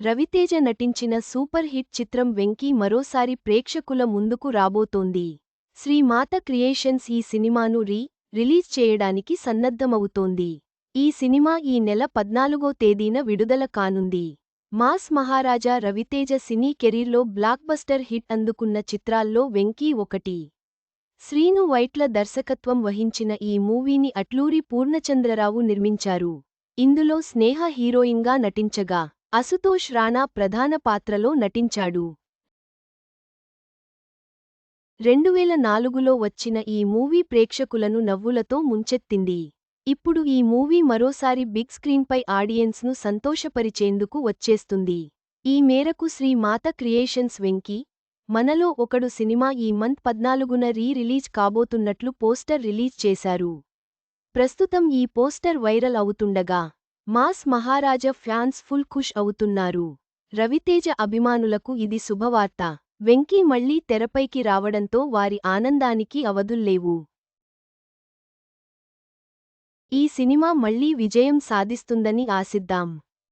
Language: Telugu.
రవితేజ నటించిన సూపర్ హిట్ చిత్రం వెంకీ మరోసారి ప్రేక్షకుల ముందుకు రాబోతోంది. శ్రీమాత క్రియేషన్స్ ఈ సినిమాను రిలీజ్ చేయడానికి సన్నద్ధమవుతోంది. ఈ సినిమా ఈ నెల 14వ తేదీన విడుదల కానుంది. మాస్ మహారాజా రవితేజ సినీ కెరీర్లో బ్లాక్బస్టర్ హిట్ అందుకున్న చిత్రాల్లో వెంకీ ఒకటి. శ్రీను వైట్ల దర్శకత్వం వహించిన ఈ మూవీని అట్లూరి పూర్ణచంద్రరావు నిర్మించారు. ఇందులో స్నేహ హీరోయిన్గా నటించగా, అసుతోష్ రాణా ప్రధాన పాత్రలో నటించాడు. 2004లో వచ్చిన ఈ మూవీ ప్రేక్షకులను నవ్వులతో ముంచెత్తింది. ఇప్పుడు ఈ మూవీ మరోసారి బిగ్ స్క్రీన్పై ఆడియన్స్ను సంతోషపరిచేందుకు వచ్చేస్తుంది. ఈ మేరకు శ్రీమాత క్రియేషన్స్ వెంకీ మనలో ఒకడు సినిమా ఈ మంత్ 14న రిలీజ్ కాబోతున్నట్లు పోస్టర్ రిలీజ్ చేశారు. ప్రస్తుతం ఈ పోస్టర్ వైరల్ అవుతుండగా, మాస్ మహారాజా ఫ్యాన్స్ ఫుల్ ఖుష్ అవుతున్నారు. రవితేజ అభిమానులకు ఇది శుభవార్త. వెంకీ మళ్లీ తెరపైకి రావడంతో వారి ఆనందానికి అవధుల్లేవు. ఈ సినిమా మళ్లీ విజయం సాధిస్తుందని ఆశిద్దాం.